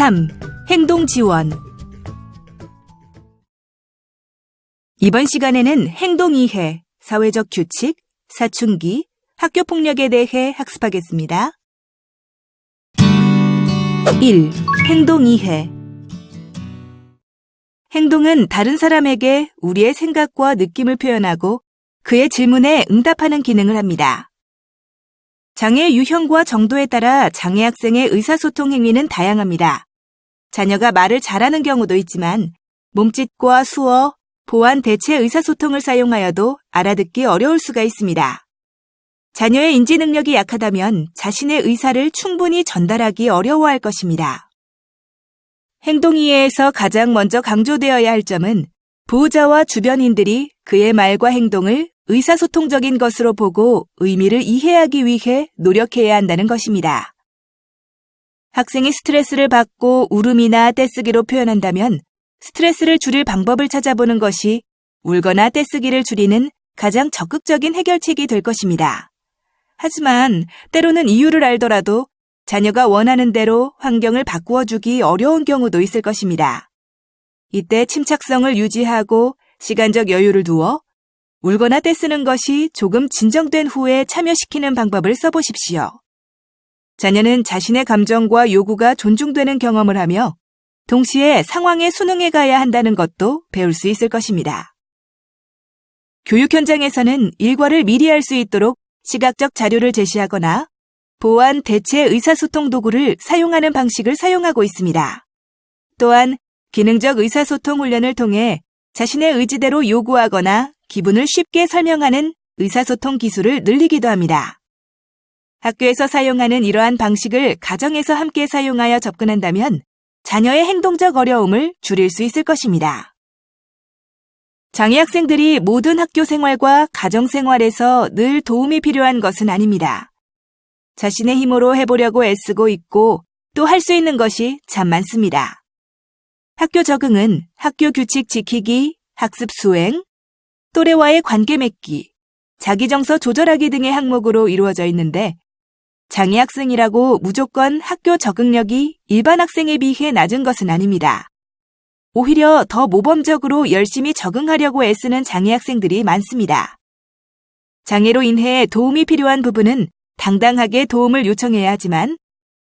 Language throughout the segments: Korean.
3. 행동 지원. 이번 시간에는 행동 이해, 사회적 규칙, 사춘기, 학교 폭력에 대해 학습하겠습니다. 1. 행동 이해. 행동은 다른 사람에게 우리의 생각과 느낌을 표현하고 그의 질문에 응답하는 기능을 합니다. 장애의 유형과 정도에 따라 장애 학생의 의사소통 행위는 다양합니다. 자녀가 말을 잘하는 경우도 있지만 몸짓과 수어, 보완 대체 의사소통을 사용하여도 알아듣기 어려울 수가 있습니다. 자녀의 인지 능력이 약하다면 자신의 의사를 충분히 전달하기 어려워할 것입니다. 행동 이해에서 가장 먼저 강조되어야 할 점은 보호자와 주변인들이 그의 말과 행동을 의사소통적인 것으로 보고 의미를 이해하기 위해 노력해야 한다는 것입니다. 학생이 스트레스를 받고 울음이나 떼쓰기로 표현한다면 스트레스를 줄일 방법을 찾아보는 것이 울거나 떼쓰기를 줄이는 가장 적극적인 해결책이 될 것입니다. 하지만 때로는 이유를 알더라도 자녀가 원하는 대로 환경을 바꾸어주기 어려운 경우도 있을 것입니다. 이때 침착성을 유지하고 시간적 여유를 두어 울거나 떼쓰는 것이 조금 진정된 후에 참여시키는 방법을 써보십시오. 자녀는 자신의 감정과 요구가 존중되는 경험을 하며 동시에 상황에 순응해 가야 한다는 것도 배울 수 있을 것입니다. 교육 현장에서는 일과를 미리 할 수 있도록 시각적 자료를 제시하거나 보완 대체 의사소통 도구를 사용하는 방식을 사용하고 있습니다. 또한 기능적 의사소통 훈련을 통해 자신의 의지대로 요구하거나 기분을 쉽게 설명하는 의사소통 기술을 늘리기도 합니다. 학교에서 사용하는 이러한 방식을 가정에서 함께 사용하여 접근한다면 자녀의 행동적 어려움을 줄일 수 있을 것입니다. 장애 학생들이 모든 학교 생활과 가정 생활에서 늘 도움이 필요한 것은 아닙니다. 자신의 힘으로 해보려고 애쓰고 있고 또 할 수 있는 것이 참 많습니다. 학교 적응은 학교 규칙 지키기, 학습 수행, 또래와의 관계 맺기, 자기정서 조절하기 등의 항목으로 이루어져 있는데 장애 학생이라고 무조건 학교 적응력이 일반 학생에 비해 낮은 것은 아닙니다. 오히려 더 모범적으로 열심히 적응하려고 애쓰는 장애 학생들이 많습니다. 장애로 인해 도움이 필요한 부분은 당당하게 도움을 요청해야 하지만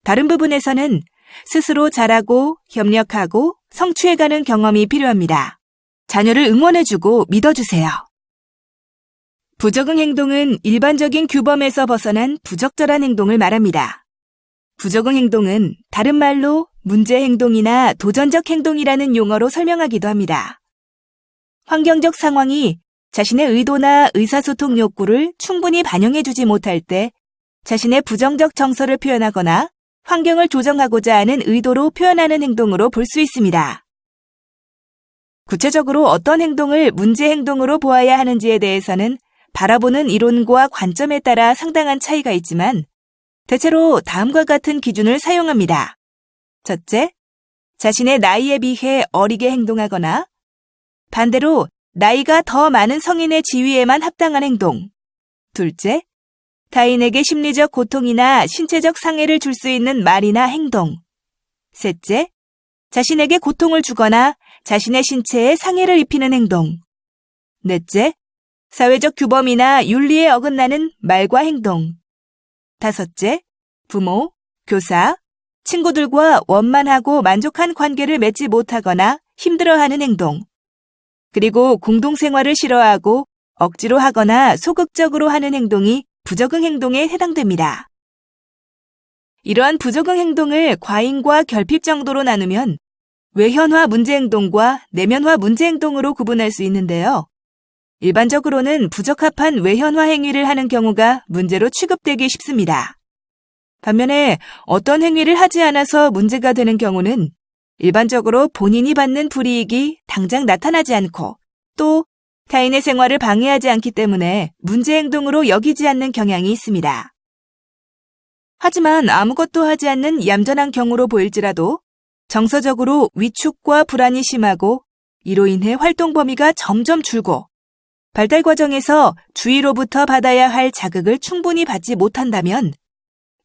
다른 부분에서는 스스로 잘하고 협력하고 성취해가는 경험이 필요합니다. 자녀를 응원해주고 믿어주세요. 부적응 행동은 일반적인 규범에서 벗어난 부적절한 행동을 말합니다. 부적응 행동은 다른 말로 문제 행동이나 도전적 행동이라는 용어로 설명하기도 합니다. 환경적 상황이 자신의 의도나 의사소통 욕구를 충분히 반영해주지 못할 때 자신의 부정적 정서를 표현하거나 환경을 조정하고자 하는 의도로 표현하는 행동으로 볼 수 있습니다. 구체적으로 어떤 행동을 문제 행동으로 보아야 하는지에 대해서는 바라보는 이론과 관점에 따라 상당한 차이가 있지만 대체로 다음과 같은 기준을 사용합니다. 첫째, 자신의 나이에 비해 어리게 행동하거나 반대로 나이가 더 많은 성인의 지위에만 합당한 행동. 둘째, 타인에게 심리적 고통이나 신체적 상해를 줄 수 있는 말이나 행동. 셋째, 자신에게 고통을 주거나 자신의 신체에 상해를 입히는 행동. 넷째, 사회적 규범이나 윤리에 어긋나는 말과 행동. 다섯째, 부모, 교사, 친구들과 원만하고 만족한 관계를 맺지 못하거나 힘들어하는 행동. 그리고 공동생활을 싫어하고 억지로 하거나 소극적으로 하는 행동이 부적응 행동에 해당됩니다. 이러한 부적응 행동을 과잉과 결핍 정도로 나누면 외현화 문제 행동과 내면화 문제 행동으로 구분할 수 있는데요. 일반적으로는 부적합한 외현화 행위를 하는 경우가 문제로 취급되기 쉽습니다. 반면에 어떤 행위를 하지 않아서 문제가 되는 경우는 일반적으로 본인이 받는 불이익이 당장 나타나지 않고 또 타인의 생활을 방해하지 않기 때문에 문제 행동으로 여기지 않는 경향이 있습니다. 하지만 아무것도 하지 않는 얌전한 경우로 보일지라도 정서적으로 위축과 불안이 심하고 이로 인해 활동 범위가 점점 줄고 발달 과정에서 주위로부터 받아야 할 자극을 충분히 받지 못한다면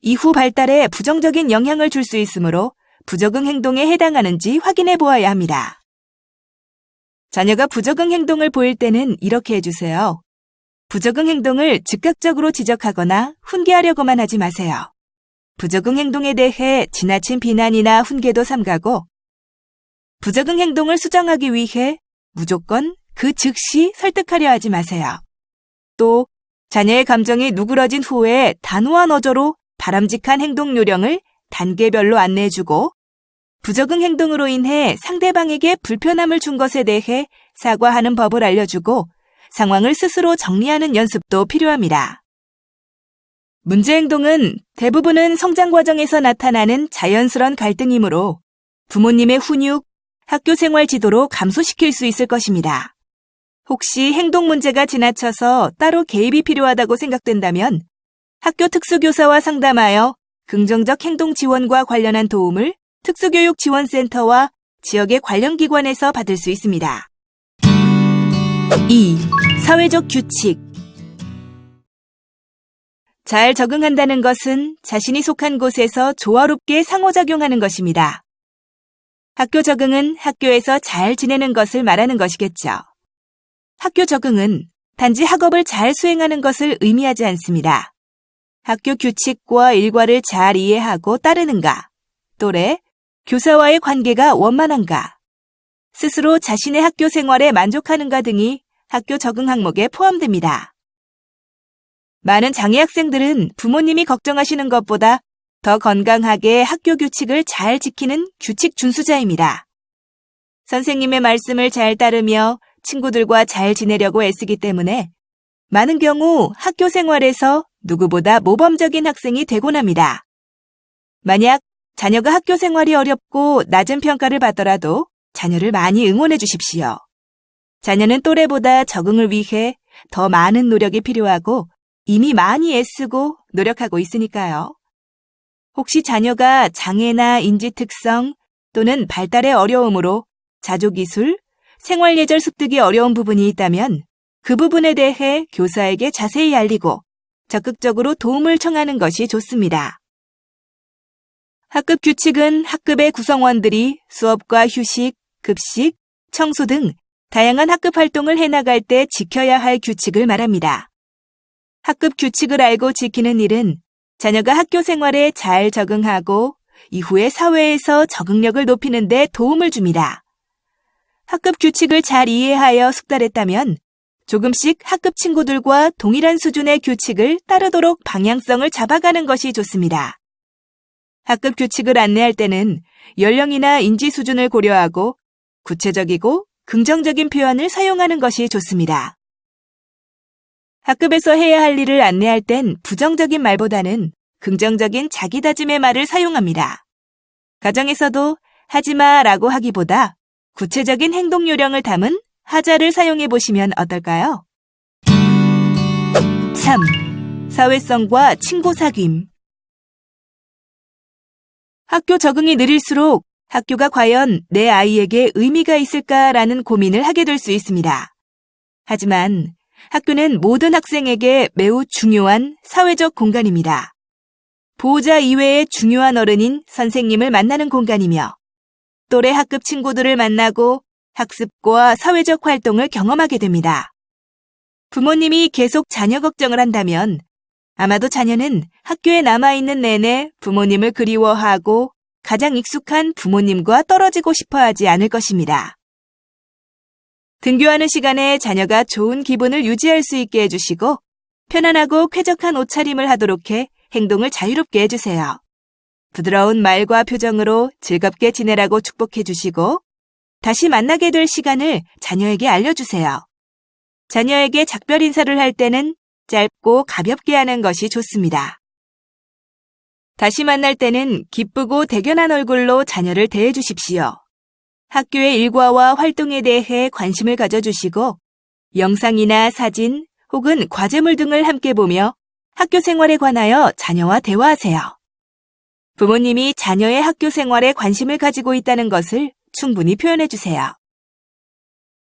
이후 발달에 부정적인 영향을 줄 수 있으므로 부적응 행동에 해당하는지 확인해 보아야 합니다. 자녀가 부적응 행동을 보일 때는 이렇게 해주세요. 부적응 행동을 즉각적으로 지적하거나 훈계하려고만 하지 마세요. 부적응 행동에 대해 지나친 비난이나 훈계도 삼가고 부적응 행동을 수정하기 위해 무조건 그 즉시 설득하려 하지 마세요. 또 자녀의 감정이 누그러진 후에 단호한 어조로 바람직한 행동 요령을 단계별로 안내해주고 부적응 행동으로 인해 상대방에게 불편함을 준 것에 대해 사과하는 법을 알려주고 상황을 스스로 정리하는 연습도 필요합니다. 문제 행동은 대부분은 성장 과정에서 나타나는 자연스러운 갈등이므로 부모님의 훈육, 학교 생활 지도로 감소시킬 수 있을 것입니다. 혹시 행동 문제가 지나쳐서 따로 개입이 필요하다고 생각된다면 학교 특수교사와 상담하여 긍정적 행동 지원과 관련한 도움을 특수교육지원센터와 지역의 관련 기관에서 받을 수 있습니다. 2. 사회적 규칙. 잘 적응한다는 것은 자신이 속한 곳에서 조화롭게 상호작용하는 것입니다. 학교 적응은 학교에서 잘 지내는 것을 말하는 것이겠죠. 학교 적응은 단지 학업을 잘 수행하는 것을 의미하지 않습니다. 학교 규칙과 일과를 잘 이해하고 따르는가, 또래, 교사와의 관계가 원만한가, 스스로 자신의 학교 생활에 만족하는가 등이 학교 적응 항목에 포함됩니다. 많은 장애 학생들은 부모님이 걱정하시는 것보다 더 건강하게 학교 규칙을 잘 지키는 규칙 준수자입니다. 선생님의 말씀을 잘 따르며 친구들과 잘 지내려고 애쓰기 때문에 많은 경우 학교 생활에서 누구보다 모범적인 학생이 되곤 합니다. 만약 자녀가 학교 생활이 어렵고 낮은 평가를 받더라도 자녀를 많이 응원해 주십시오. 자녀는 또래보다 적응을 위해 더 많은 노력이 필요하고 이미 많이 애쓰고 노력하고 있으니까요. 혹시 자녀가 장애나 인지 특성 또는 발달의 어려움으로 자조기술, 생활예절 습득이 어려운 부분이 있다면 그 부분에 대해 교사에게 자세히 알리고 적극적으로 도움을 청하는 것이 좋습니다. 학급 규칙은 학급의 구성원들이 수업과 휴식, 급식, 청소 등 다양한 학급 활동을 해나갈 때 지켜야 할 규칙을 말합니다. 학급 규칙을 알고 지키는 일은 자녀가 학교 생활에 잘 적응하고 이후에 사회에서 적응력을 높이는 데 도움을 줍니다. 학급 규칙을 잘 이해하여 숙달했다면 조금씩 학급 친구들과 동일한 수준의 규칙을 따르도록 방향성을 잡아가는 것이 좋습니다. 학급 규칙을 안내할 때는 연령이나 인지 수준을 고려하고 구체적이고 긍정적인 표현을 사용하는 것이 좋습니다. 학급에서 해야 할 일을 안내할 땐 부정적인 말보다는 긍정적인 자기다짐의 말을 사용합니다. 가정에서도 하지마 라고 하기보다 구체적인 행동 요령을 담은 하자를 사용해 보시면 어떨까요? 3. 사회성과 친구 사귐. 학교 적응이 느릴수록 학교가 과연 내 아이에게 의미가 있을까라는 고민을 하게 될 수 있습니다. 하지만 학교는 모든 학생에게 매우 중요한 사회적 공간입니다. 보호자 이외의 중요한 어른인 선생님을 만나는 공간이며 또래 학급 친구들을 만나고 학습과 사회적 활동을 경험하게 됩니다. 부모님이 계속 자녀 걱정을 한다면 아마도 자녀는 학교에 남아있는 내내 부모님을 그리워하고 가장 익숙한 부모님과 떨어지고 싶어 하지 않을 것입니다. 등교하는 시간에 자녀가 좋은 기분을 유지할 수 있게 해주시고 편안하고 쾌적한 옷차림을 하도록 해 행동을 자유롭게 해주세요. 부드러운 말과 표정으로 즐겁게 지내라고 축복해 주시고 다시 만나게 될 시간을 자녀에게 알려주세요. 자녀에게 작별 인사를 할 때는 짧고 가볍게 하는 것이 좋습니다. 다시 만날 때는 기쁘고 대견한 얼굴로 자녀를 대해 주십시오. 학교의 일과와 활동에 대해 관심을 가져주시고 영상이나 사진 혹은 과제물 등을 함께 보며 학교 생활에 관하여 자녀와 대화하세요. 부모님이 자녀의 학교 생활에 관심을 가지고 있다는 것을 충분히 표현해 주세요.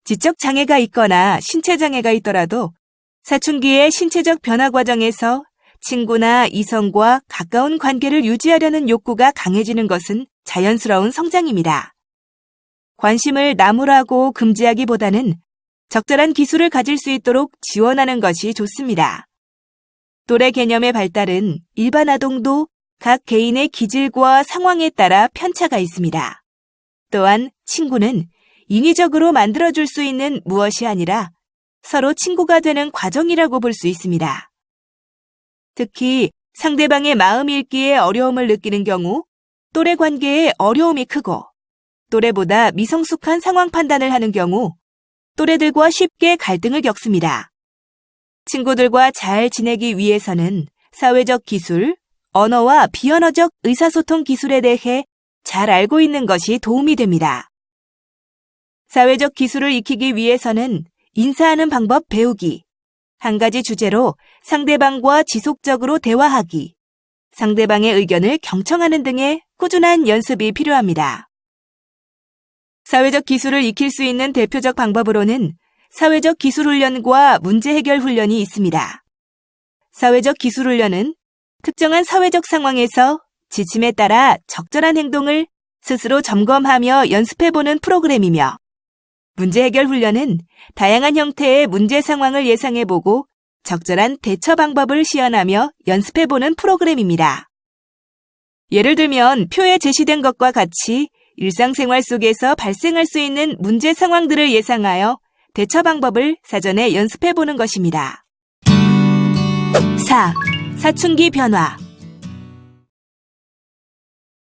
지적 장애가 있거나 신체 장애가 있더라도 사춘기의 신체적 변화 과정에서 친구나 이성과 가까운 관계를 유지하려는 욕구가 강해지는 것은 자연스러운 성장입니다. 관심을 나무라고 금지하기보다는 적절한 기술을 가질 수 있도록 지원하는 것이 좋습니다. 또래 개념의 발달은 일반 아동도 각 개인의 기질과 상황에 따라 편차가 있습니다. 또한 친구는 인위적으로 만들어줄 수 있는 무엇이 아니라 서로 친구가 되는 과정이라고 볼 수 있습니다. 특히 상대방의 마음 읽기에 어려움을 느끼는 경우 또래 관계에 어려움이 크고 또래보다 미성숙한 상황 판단을 하는 경우 또래들과 쉽게 갈등을 겪습니다. 친구들과 잘 지내기 위해서는 사회적 기술, 언어와 비언어적 의사소통 기술에 대해 잘 알고 있는 것이 도움이 됩니다. 사회적 기술을 익히기 위해서는 인사하는 방법 배우기, 한 가지 주제로 상대방과 지속적으로 대화하기, 상대방의 의견을 경청하는 등의 꾸준한 연습이 필요합니다. 사회적 기술을 익힐 수 있는 대표적 방법으로는 사회적 기술 훈련과 문제 해결 훈련이 있습니다. 사회적 기술 훈련은 특정한 사회적 상황에서 지침에 따라 적절한 행동을 스스로 점검하며 연습해보는 프로그램이며, 문제 해결 훈련은 다양한 형태의 문제 상황을 예상해보고 적절한 대처 방법을 시연하며 연습해보는 프로그램입니다. 예를 들면 표에 제시된 것과 같이 일상생활 속에서 발생할 수 있는 문제 상황들을 예상하여 대처 방법을 사전에 연습해보는 것입니다. 4. 사춘기 변화.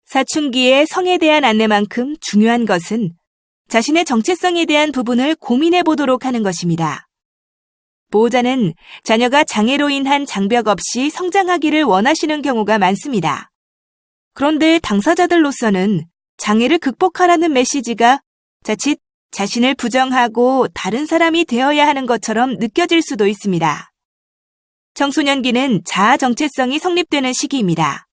사춘기의 성에 대한 안내만큼 중요한 것은 자신의 정체성에 대한 부분을 고민해 보도록 하는 것입니다. 보호자는 자녀가 장애로 인한 장벽 없이 성장하기를 원하시는 경우가 많습니다. 그런데 당사자들로서는 장애를 극복하라는 메시지가 자칫 자신을 부정하고 다른 사람이 되어야 하는 것처럼 느껴질 수도 있습니다. 청소년기는 자아 정체성이 성립되는 시기입니다.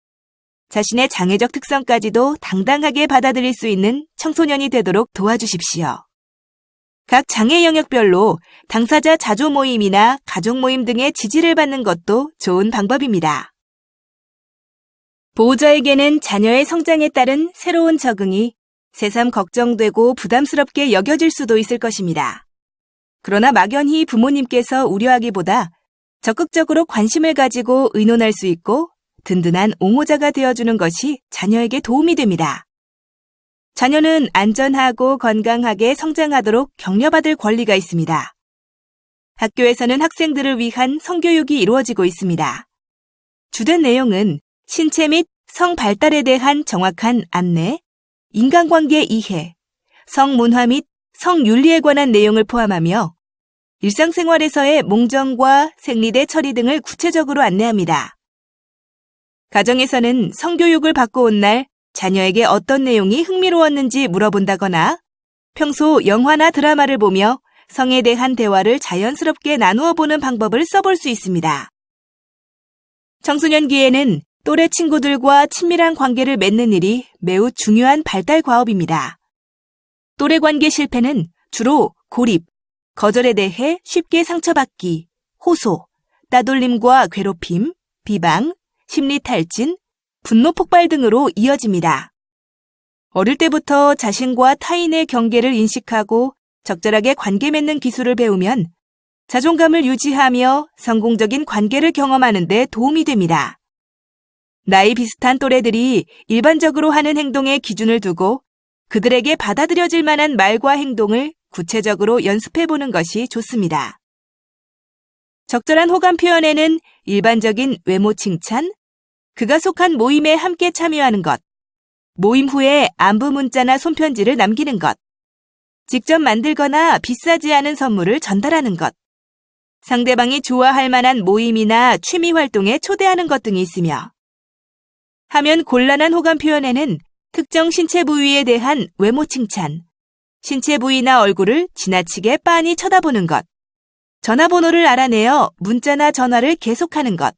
자신의 장애적 특성까지도 당당하게 받아들일 수 있는 청소년이 되도록 도와주십시오. 각 장애 영역별로 당사자 자조 모임이나 가족 모임 등의 지지를 받는 것도 좋은 방법입니다. 보호자에게는 자녀의 성장에 따른 새로운 적응이 새삼 걱정되고 부담스럽게 여겨질 수도 있을 것입니다. 그러나 막연히 부모님께서 우려하기보다 적극적으로 관심을 가지고 의논할 수 있고 든든한 옹호자가 되어주는 것이 자녀에게 도움이 됩니다. 자녀는 안전하고 건강하게 성장하도록 격려받을 권리가 있습니다. 학교에서는 학생들을 위한 성교육이 이루어지고 있습니다. 주된 내용은 신체 및 성 발달에 대한 정확한 안내, 인간관계 이해, 성문화 및 성윤리에 관한 내용을 포함하며 일상생활에서의 몽정과 생리대 처리 등을 구체적으로 안내합니다. 가정에서는 성교육을 받고 온 날 자녀에게 어떤 내용이 흥미로웠는지 물어본다거나 평소 영화나 드라마를 보며 성에 대한 대화를 자연스럽게 나누어 보는 방법을 써볼 수 있습니다. 청소년기에는 또래 친구들과 친밀한 관계를 맺는 일이 매우 중요한 발달 과업입니다. 또래 관계 실패는 주로 고립, 거절에 대해 쉽게 상처받기, 호소, 따돌림과 괴롭힘, 비방, 심리 탈진, 분노 폭발 등으로 이어집니다. 어릴 때부터 자신과 타인의 경계를 인식하고 적절하게 관계 맺는 기술을 배우면 자존감을 유지하며 성공적인 관계를 경험하는 데 도움이 됩니다. 나이 비슷한 또래들이 일반적으로 하는 행동에 기준을 두고 그들에게 받아들여질 만한 말과 행동을 구체적으로 연습해보는 것이 좋습니다. 적절한 호감 표현에는 일반적인 외모 칭찬, 그가 속한 모임에 함께 참여하는 것, 모임 후에 안부 문자나 손편지를 남기는 것, 직접 만들거나 비싸지 않은 선물을 전달하는 것, 상대방이 좋아할 만한 모임이나 취미 활동에 초대하는 것 등이 있으며, 하면 곤란한 호감 표현에는 특정 신체 부위에 대한 외모 칭찬, 신체 부위나 얼굴을 지나치게 빤히 쳐다보는 것, 전화번호를 알아내어 문자나 전화를 계속하는 것,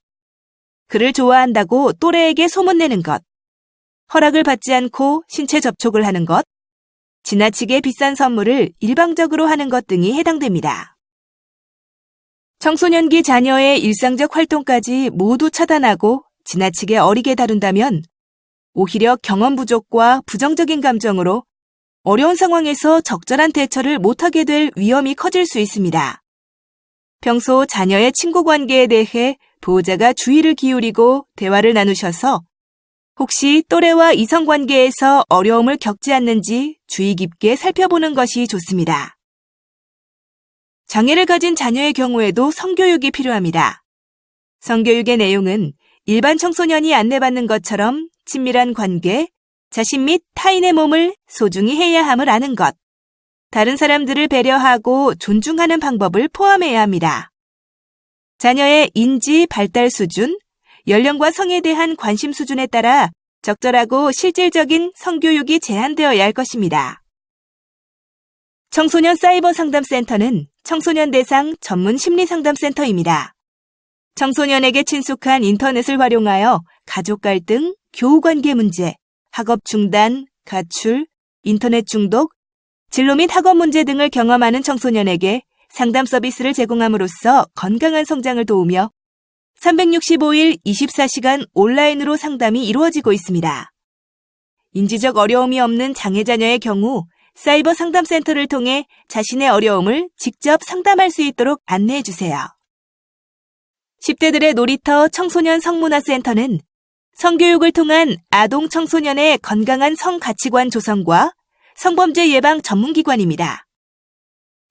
그를 좋아한다고 또래에게 소문내는 것, 허락을 받지 않고 신체 접촉을 하는 것, 지나치게 비싼 선물을 일방적으로 하는 것 등이 해당됩니다. 청소년기 자녀의 일상적 활동까지 모두 차단하고 지나치게 어리게 다룬다면 오히려 경험 부족과 부정적인 감정으로 어려운 상황에서 적절한 대처를 못하게 될 위험이 커질 수 있습니다. 평소 자녀의 친구 관계에 대해 보호자가 주의를 기울이고 대화를 나누셔서 혹시 또래와 이성 관계에서 어려움을 겪지 않는지 주의 깊게 살펴보는 것이 좋습니다. 장애를 가진 자녀의 경우에도 성교육이 필요합니다. 성교육의 내용은 일반 청소년이 안내받는 것처럼 친밀한 관계, 자신 및 타인의 몸을 소중히 해야 함을 아는 것, 다른 사람들을 배려하고 존중하는 방법을 포함해야 합니다. 자녀의 인지 발달 수준, 연령과 성에 대한 관심 수준에 따라 적절하고 실질적인 성교육이 제한되어야 할 것입니다. 청소년 사이버 상담센터는 청소년 대상 전문 심리상담센터입니다. 청소년에게 친숙한 인터넷을 활용하여 가족 갈등, 교우 관계 문제, 학업 중단, 가출, 인터넷 중독, 진로 및 학업 문제 등을 경험하는 청소년에게 상담 서비스를 제공함으로써 건강한 성장을 도우며 365일 24시간 온라인으로 상담이 이루어지고 있습니다. 인지적 어려움이 없는 장애 자녀의 경우 사이버 상담센터를 통해 자신의 어려움을 직접 상담할 수 있도록 안내해 주세요. 10대들의 놀이터 청소년 성문화센터는 성교육을 통한 아동 청소년의 건강한 성가치관 조성과 성범죄 예방 전문기관입니다.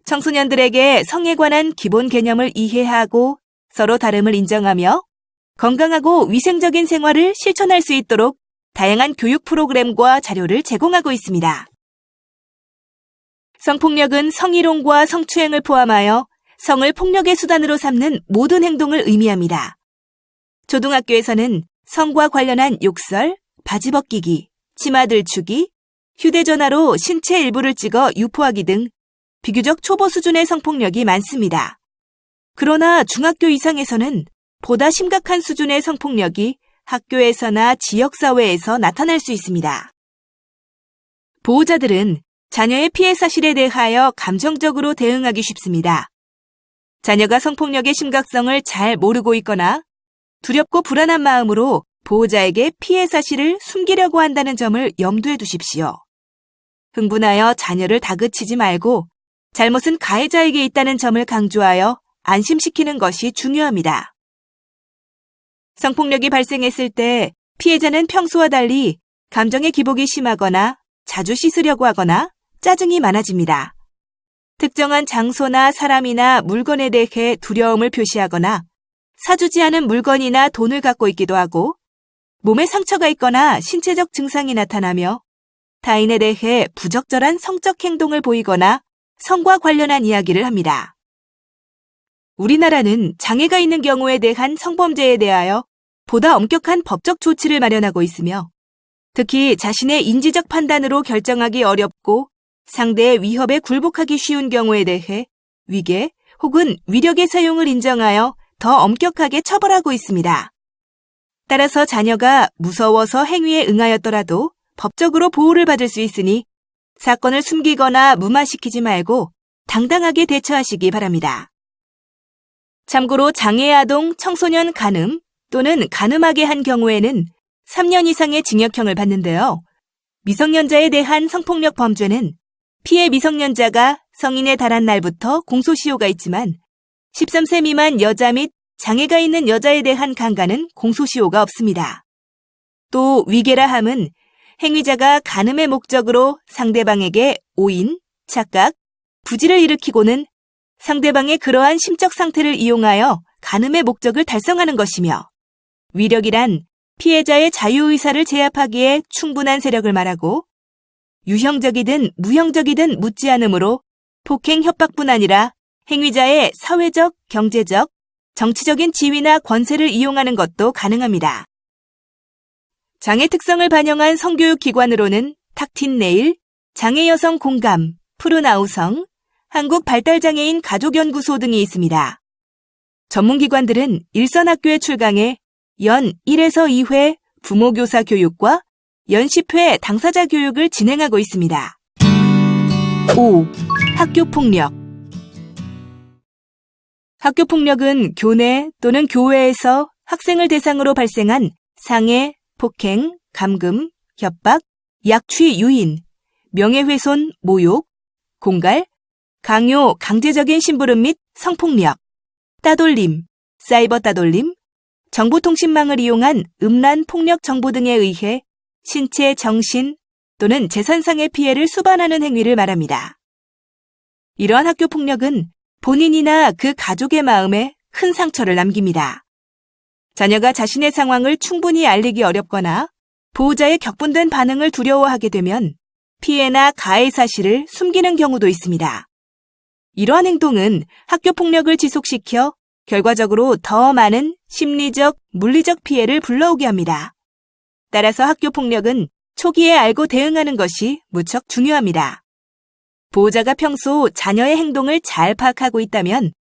청소년들에게 성에 관한 기본 개념을 이해하고 서로 다름을 인정하며 건강하고 위생적인 생활을 실천할 수 있도록 다양한 교육 프로그램과 자료를 제공하고 있습니다. 성폭력은 성희롱과 성추행을 포함하여 성을 폭력의 수단으로 삼는 모든 행동을 의미합니다. 초등학교에서는 성과 관련한 욕설, 바지 벗기기, 치마 들추기, 휴대전화로 신체 일부를 찍어 유포하기 등 비교적 초보 수준의 성폭력이 많습니다. 그러나 중학교 이상에서는 보다 심각한 수준의 성폭력이 학교에서나 지역사회에서 나타날 수 있습니다. 보호자들은 자녀의 피해 사실에 대하여 감정적으로 대응하기 쉽습니다. 자녀가 성폭력의 심각성을 잘 모르고 있거나 두렵고 불안한 마음으로 보호자에게 피해 사실을 숨기려고 한다는 점을 염두에 두십시오. 흥분하여 자녀를 다그치지 말고 잘못은 가해자에게 있다는 점을 강조하여 안심시키는 것이 중요합니다. 성폭력이 발생했을 때 피해자는 평소와 달리 감정의 기복이 심하거나 자주 씻으려고 하거나 짜증이 많아집니다. 특정한 장소나 사람이나 물건에 대해 두려움을 표시하거나 사주지 않은 물건이나 돈을 갖고 있기도 하고 몸에 상처가 있거나 신체적 증상이 나타나며 타인에 대해 부적절한 성적 행동을 보이거나 성과 관련한 이야기를 합니다. 우리나라는 장애가 있는 경우에 대한 성범죄에 대하여 보다 엄격한 법적 조치를 마련하고 있으며 특히 자신의 인지적 판단으로 결정하기 어렵고 상대의 위협에 굴복하기 쉬운 경우에 대해 위계 혹은 위력의 사용을 인정하여 더 엄격하게 처벌하고 있습니다. 따라서 자녀가 무서워서 행위에 응하였더라도 법적으로 보호를 받을 수 있으니 사건을 숨기거나 무마시키지 말고 당당하게 대처하시기 바랍니다. 참고로 장애 아동 청소년 간음 또는 간음하게 한 경우에는 3년 이상의 징역형을 받는데요. 미성년자에 대한 성폭력 범죄는 피해 미성년자가 성인에 달한 날부터 공소시효가 있지만 13세 미만 여자 및 장애가 있는 여자에 대한 강간은 공소시효가 없습니다. 또 위계라 함은 행위자가 간음의 목적으로 상대방에게 오인, 착각, 부지를 일으키고는 상대방의 그러한 심적 상태를 이용하여 간음의 목적을 달성하는 것이며 위력이란 피해자의 자유의사를 제압하기에 충분한 세력을 말하고 유형적이든 무형적이든 묻지 않으므로 폭행 협박뿐 아니라 행위자의 사회적, 경제적, 정치적인 지위나 권세를 이용하는 것도 가능합니다. 장애 특성을 반영한 성교육 기관으로는 탁틴네일, 장애여성 공감, 푸른아우성, 한국발달장애인 가족연구소 등이 있습니다. 전문기관들은 일선학교에 출강해 연 1에서 2회 부모교사 교육과 연 10회 당사자 교육을 진행하고 있습니다. 5. 학교폭력. 학교폭력은 교내 또는 교외에서 학생을 대상으로 발생한 상해, 폭행, 감금, 협박, 약취, 유인, 명예훼손, 모욕, 공갈, 강요, 강제적인 심부름 및 성폭력, 따돌림, 사이버 따돌림, 정보통신망을 이용한 음란 폭력 정보 등에 의해 신체, 정신 또는 재산상의 피해를 수반하는 행위를 말합니다. 이러한 학교폭력은 본인이나 그 가족의 마음에 큰 상처를 남깁니다. 자녀가 자신의 상황을 충분히 알리기 어렵거나 보호자의 격분된 반응을 두려워하게 되면 피해나 가해 사실을 숨기는 경우도 있습니다. 이러한 행동은 학교폭력을 지속시켜 결과적으로 더 많은 심리적, 물리적 피해를 불러오게 합니다. 따라서 학교폭력은 초기에 알고 대응하는 것이 무척 중요합니다. 보호자가 평소 자녀의 행동을 잘 파악하고 있다면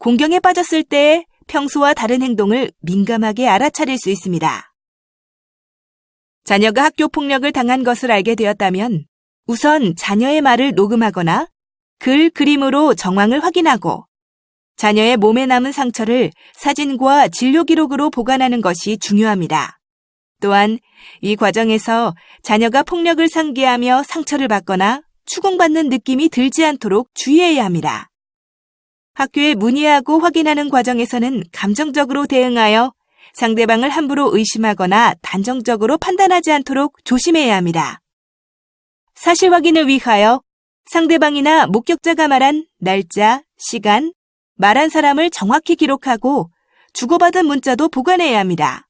공경에 빠졌을 때 평소와 다른 행동을 민감하게 알아차릴 수 있습니다. 자녀가 학교폭력을 당한 것을 알게 되었다면 우선 자녀의 말을 녹음하거나 글, 그림으로 정황을 확인하고 자녀의 몸에 남은 상처를 사진과 진료 기록으로 보관하는 것이 중요합니다. 또한 이 과정에서 자녀가 폭력을 상기하며 상처를 받거나 추궁받는 느낌이 들지 않도록 주의해야 합니다. 학교에 문의하고 확인하는 과정에서는 감정적으로 대응하여 상대방을 함부로 의심하거나 단정적으로 판단하지 않도록 조심해야 합니다. 사실 확인을 위하여 상대방이나 목격자가 말한 날짜, 시간, 말한 사람을 정확히 기록하고 주고받은 문자도 보관해야 합니다.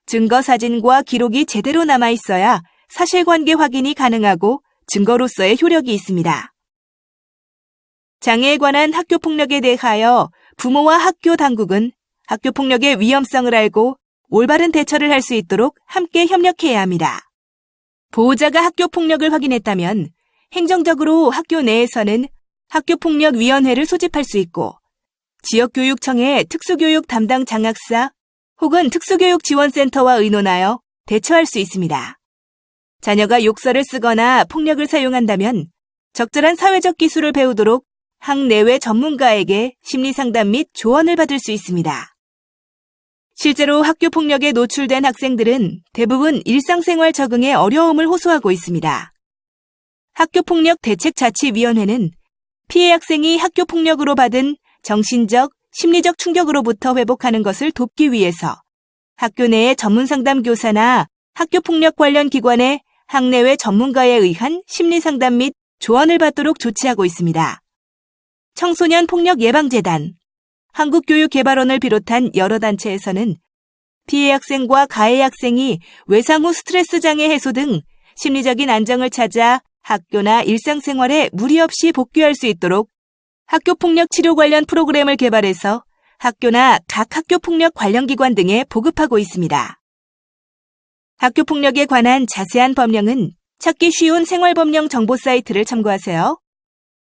증거 사진과 기록이 제대로 남아있어야 사실관계 확인이 가능하고 증거로서의 효력이 있습니다. 장애에 관한 학교폭력에 대하여 부모와 학교 당국은 학교폭력의 위험성을 알고 올바른 대처를 할 수 있도록 함께 협력해야 합니다. 보호자가 학교폭력을 확인했다면 행정적으로 학교 내에서는 학교폭력위원회를 소집할 수 있고 지역교육청의 특수교육 담당 장학사 혹은 특수교육지원센터와 의논하여 대처할 수 있습니다. 자녀가 욕설을 쓰거나 폭력을 사용한다면 적절한 사회적 기술을 배우도록 학내외 전문가에게 심리상담 및 조언을 받을 수 있습니다. 실제로 학교폭력에 노출된 학생들은 대부분 일상생활 적응에 어려움을 호소하고 있습니다. 학교폭력 대책자치위원회는 피해 학생이 학교폭력으로 받은 정신적, 심리적 충격으로부터 회복하는 것을 돕기 위해서 학교 내의 전문상담 교사나 학교폭력 관련 기관의 학내외 전문가에 의한 심리상담 및 조언을 받도록 조치하고 있습니다. 청소년 폭력 예방재단, 한국교육개발원을 비롯한 여러 단체에서는 피해 학생과 가해 학생이 외상 후 스트레스 장애 해소 등 심리적인 안정을 찾아 학교나 일상생활에 무리 없이 복귀할 수 있도록 학교폭력 치료 관련 프로그램을 개발해서 학교나 각 학교폭력 관련 기관 등에 보급하고 있습니다. 학교폭력에 관한 자세한 법령은 찾기 쉬운 생활법령 정보 사이트를 참고하세요.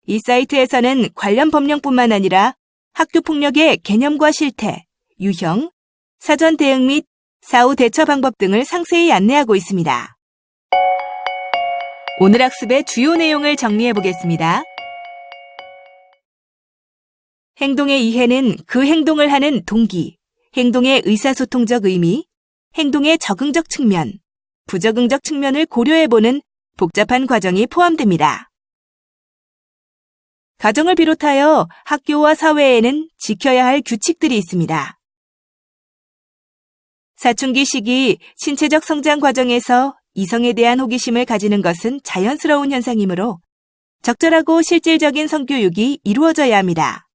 이 사이트에서는 관련 법령뿐만 아니라 학교폭력의 개념과 실태, 유형, 사전 대응 및 사후 대처 방법 등을 상세히 안내하고 있습니다. 오늘 학습의 주요 내용을 정리해 보겠습니다. 행동의 이해는 그 행동을 하는 동기, 행동의 의사소통적 의미, 행동의 적응적 측면, 부적응적 측면을 고려해보는 복잡한 과정이 포함됩니다. 가정을 비롯하여 학교와 사회에는 지켜야 할 규칙들이 있습니다. 사춘기 시기 신체적 성장 과정에서 이성에 대한 호기심을 가지는 것은 자연스러운 현상이므로 적절하고 실질적인 성교육이 이루어져야 합니다.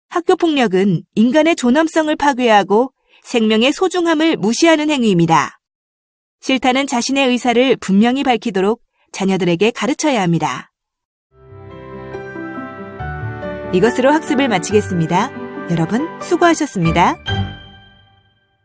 학교폭력은 인간의 존엄성을 파괴하고 생명의 소중함을 무시하는 행위입니다. 싫다는 자신의 의사를 분명히 밝히도록 자녀들에게 가르쳐야 합니다. 이것으로 학습을 마치겠습니다. 여러분 수고하셨습니다.